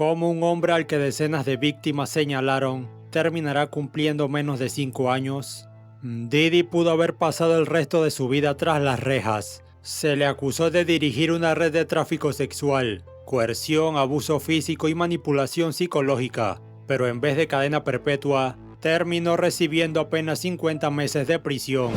Como un hombre al que decenas de víctimas señalaron terminará cumpliendo menos de 5 años. Diddy pudo haber pasado el resto de su vida tras las rejas. Se le acusó de dirigir una red de tráfico sexual, coerción, abuso físico y manipulación psicológica, pero en vez de cadena perpetua, terminó recibiendo apenas 50 meses de prisión.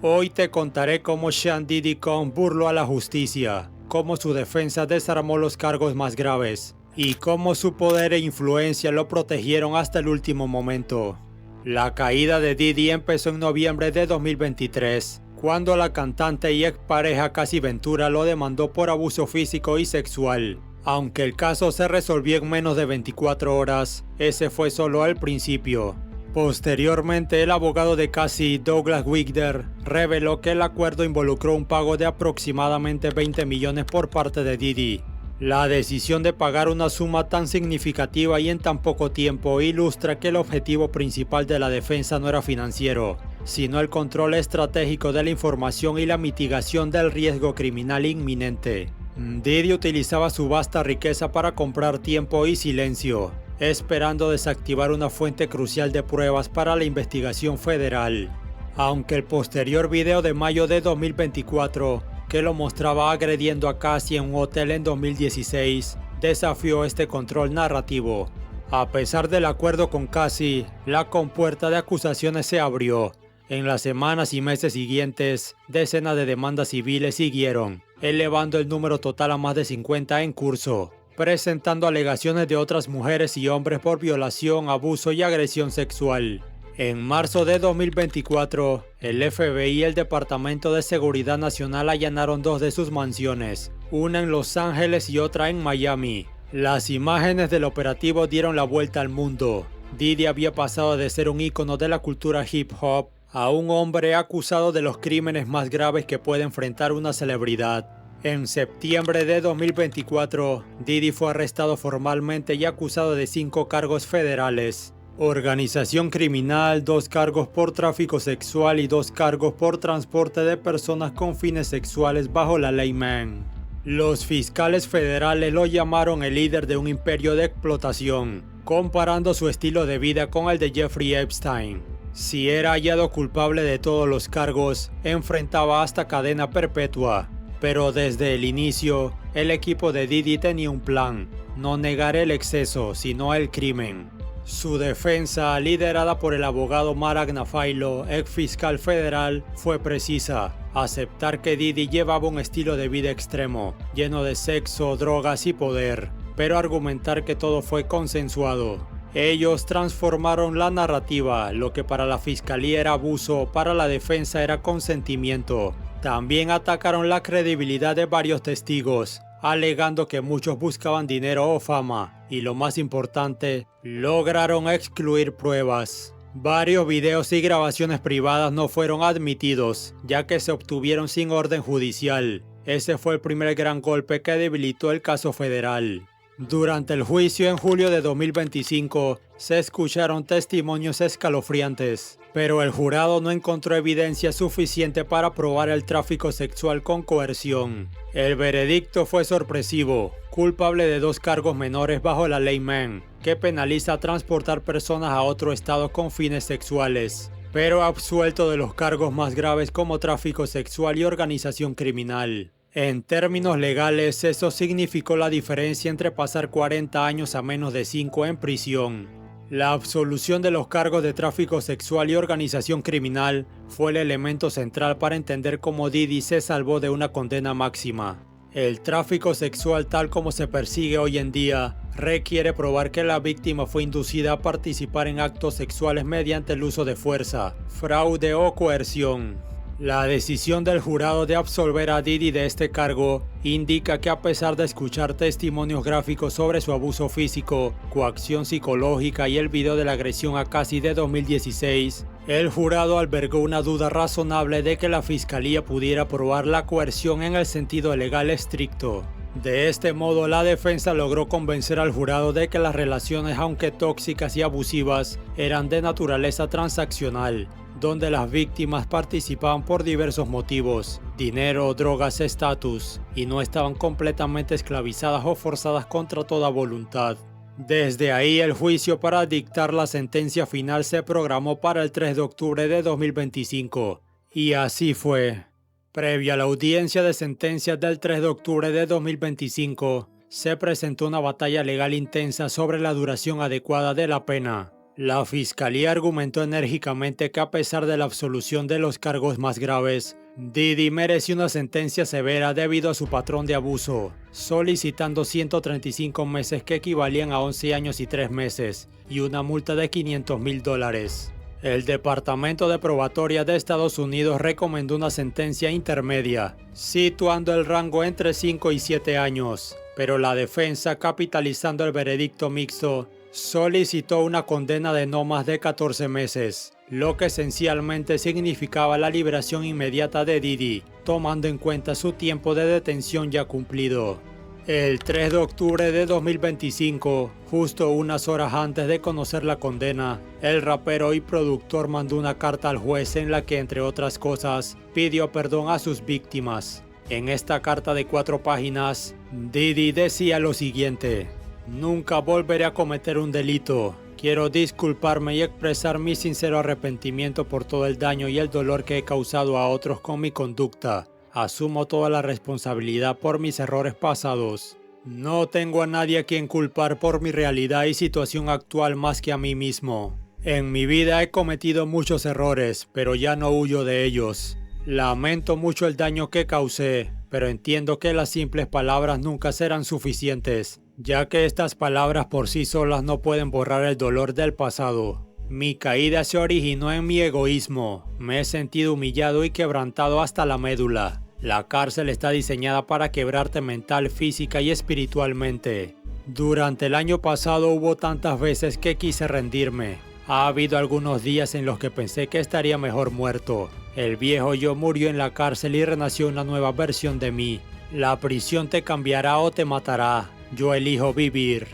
Hoy te contaré cómo Sean Diddy Combs burló a la justicia, cómo su defensa desarmó los cargos más graves, y cómo su poder e influencia lo protegieron hasta el último momento. La caída de Diddy empezó en noviembre de 2023, cuando la cantante y expareja Cassie Ventura lo demandó por abuso físico y sexual. Aunque el caso se resolvió en menos de 24 horas, ese fue solo el principio. Posteriormente, el abogado de Cassie, Douglas Wigder, reveló que el acuerdo involucró un pago de aproximadamente 20 millones por parte de Diddy. La decisión de pagar una suma tan significativa y en tan poco tiempo ilustra que el objetivo principal de la defensa no era financiero, sino el control estratégico de la información y la mitigación del riesgo criminal inminente. Diddy utilizaba su vasta riqueza para comprar tiempo y silencio, esperando desactivar una fuente crucial de pruebas para la investigación federal. Aunque el posterior video de mayo de 2024, que lo mostraba agrediendo a Cassie en un hotel en 2016, desafió este control narrativo. A pesar del acuerdo con Cassie, la compuerta de acusaciones se abrió. En las semanas y meses siguientes, decenas de demandas civiles siguieron, elevando el número total a más de 50 en curso, presentando alegaciones de otras mujeres y hombres por violación, abuso y agresión sexual. En marzo de 2024, el FBI y el Departamento de Seguridad Nacional allanaron 2 de sus mansiones, una en Los Ángeles y otra en Miami. Las imágenes del operativo dieron la vuelta al mundo. Diddy había pasado de ser un ícono de la cultura hip hop a un hombre acusado de los crímenes más graves que puede enfrentar una celebridad. En septiembre de 2024, Diddy fue arrestado formalmente y acusado de 5 cargos federales. Organización criminal, 2 cargos por tráfico sexual y 2 cargos por transporte de personas con fines sexuales bajo la ley Mann. Los fiscales federales lo llamaron el líder de un imperio de explotación, comparando su estilo de vida con el de Jeffrey Epstein. Si era hallado culpable de todos los cargos, enfrentaba hasta cadena perpetua. Pero desde el inicio, el equipo de Diddy tenía un plan: no negar el exceso, sino el crimen. Su defensa, liderada por el abogado Mark Agnafilo, ex fiscal federal, fue precisa: aceptar que Diddy llevaba un estilo de vida extremo, lleno de sexo, drogas y poder, pero argumentar que todo fue consensuado. Ellos transformaron la narrativa: lo que para la fiscalía era abuso, para la defensa era consentimiento. También atacaron la credibilidad de varios testigos, alegando que muchos buscaban dinero o fama, y lo más importante, lograron excluir pruebas. Varios videos y grabaciones privadas no fueron admitidos, ya que se obtuvieron sin orden judicial. Ese fue el primer gran golpe que debilitó el caso federal. Durante el juicio en julio de 2025, se escucharon testimonios escalofriantes, pero el jurado no encontró evidencia suficiente para probar el tráfico sexual con coerción. El veredicto fue sorpresivo: culpable de 2 cargos menores bajo la ley Mann, que penaliza transportar personas a otro estado con fines sexuales, pero absuelto de los cargos más graves como tráfico sexual y organización criminal. En términos legales, eso significó la diferencia entre pasar 40 años a menos de 5 en prisión. La absolución de los cargos de tráfico sexual y organización criminal fue el elemento central para entender cómo Diddy se salvó de una condena máxima. El tráfico sexual, tal como se persigue hoy en día, requiere probar que la víctima fue inducida a participar en actos sexuales mediante el uso de fuerza, fraude o coerción. La decisión del jurado de absolver a Diddy de este cargo indica que, a pesar de escuchar testimonios gráficos sobre su abuso físico, coacción psicológica y el video de la agresión a Cassie de 2016, el jurado albergó una duda razonable de que la fiscalía pudiera probar la coerción en el sentido legal estricto. De este modo, la defensa logró convencer al jurado de que las relaciones, aunque tóxicas y abusivas, eran de naturaleza transaccional, donde las víctimas participaban por diversos motivos: dinero, drogas, estatus, y no estaban completamente esclavizadas o forzadas contra toda voluntad. Desde ahí el juicio para dictar la sentencia final se programó para el 3 de octubre de 2025. Y así fue. Previa a la audiencia de sentencias del 3 de octubre de 2025, se presentó una batalla legal intensa sobre la duración adecuada de la pena. La fiscalía argumentó enérgicamente que a pesar de la absolución de los cargos más graves, Diddy mereció una sentencia severa debido a su patrón de abuso, solicitando 135 meses que equivalían a 11 años y 3 meses, y una multa de $500,000. El Departamento de Probatoria de Estados Unidos recomendó una sentencia intermedia, situando el rango entre 5 y 7 años, pero la defensa, capitalizando el veredicto mixto, solicitó una condena de no más de 14 meses, lo que esencialmente significaba la liberación inmediata de Diddy, tomando en cuenta su tiempo de detención ya cumplido. El 3 de octubre de 2025, justo unas horas antes de conocer la condena, el rapero y productor mandó una carta al juez en la que, entre otras cosas, pidió perdón a sus víctimas. En esta carta de 4 páginas, Diddy decía lo siguiente: "Nunca volveré a cometer un delito. Quiero disculparme y expresar mi sincero arrepentimiento por todo el daño y el dolor que he causado a otros con mi conducta. Asumo toda la responsabilidad por mis errores pasados. No tengo a nadie a quien culpar por mi realidad y situación actual más que a mí mismo. En mi vida he cometido muchos errores, pero ya no huyo de ellos. Lamento mucho el daño que causé, pero entiendo que las simples palabras nunca serán suficientes, ya que estas palabras por sí solas no pueden borrar el dolor del pasado. Mi caída se originó en mi egoísmo. Me he sentido humillado y quebrantado hasta la médula. La cárcel está diseñada para quebrarte mental, física y espiritualmente. Durante el año pasado hubo tantas veces que quise rendirme. Ha habido algunos días en los que pensé que estaría mejor muerto. El viejo yo murió en la cárcel y renació una nueva versión de mí. La prisión te cambiará o te matará. Yo elijo vivir".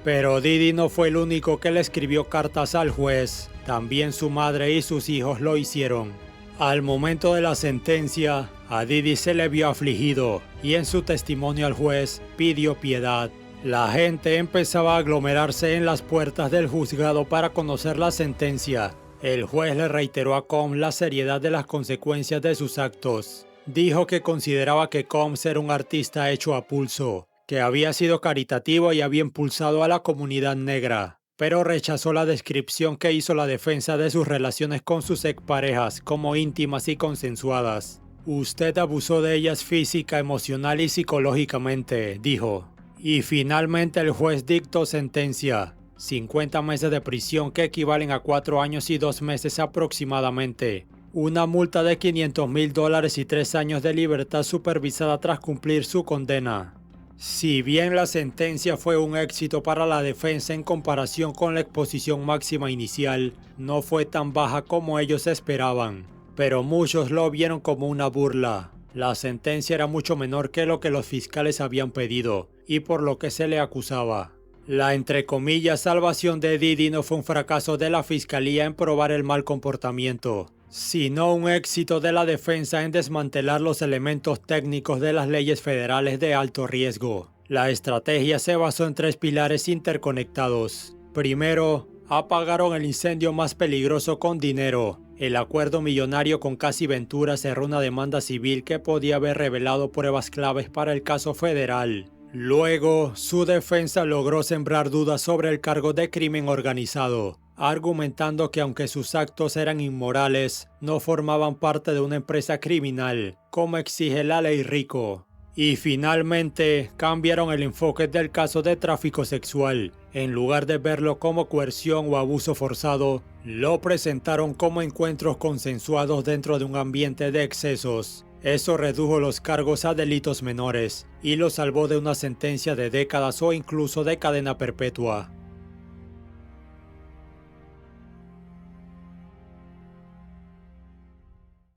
Pero Diddy no fue el único que le escribió cartas al juez. También su madre y sus hijos lo hicieron. Al momento de la sentencia, a Diddy se le vio afligido y en su testimonio al juez pidió piedad. La gente empezaba a aglomerarse en las puertas del juzgado para conocer la sentencia. El juez le reiteró a Combs la seriedad de las consecuencias de sus actos. Dijo que consideraba que Combs era un artista hecho a pulso, que había sido caritativo y había impulsado a la comunidad negra, pero rechazó la descripción que hizo la defensa de sus relaciones con sus exparejas como íntimas y consensuadas. "Usted abusó de ellas física, emocional y psicológicamente", dijo. Y finalmente el juez dictó sentencia: 50 meses de prisión que equivalen a 4 años y 2 meses aproximadamente, una multa de $500,000 y 3 años de libertad supervisada tras cumplir su condena. Si bien la sentencia fue un éxito para la defensa en comparación con la exposición máxima inicial, no fue tan baja como ellos esperaban, pero muchos lo vieron como una burla. La sentencia era mucho menor que lo que los fiscales habían pedido y por lo que se le acusaba. La entre comillas salvación de Diddy no fue un fracaso de la fiscalía en probar el mal comportamiento, sino un éxito de la defensa en desmantelar los elementos técnicos de las leyes federales de alto riesgo. La estrategia se basó en 3 pilares interconectados. Primero, apagaron el incendio más peligroso con dinero. El acuerdo millonario con Cassie Ventura cerró una demanda civil que podía haber revelado pruebas claves para el caso federal. Luego, su defensa logró sembrar dudas sobre el cargo de crimen organizado, argumentando que aunque sus actos eran inmorales, no formaban parte de una empresa criminal, como exige la ley RICO. Y finalmente, cambiaron el enfoque del caso de tráfico sexual. En lugar de verlo como coerción o abuso forzado, lo presentaron como encuentros consensuados dentro de un ambiente de excesos. Eso redujo los cargos a delitos menores y lo salvó de una sentencia de décadas o incluso de cadena perpetua.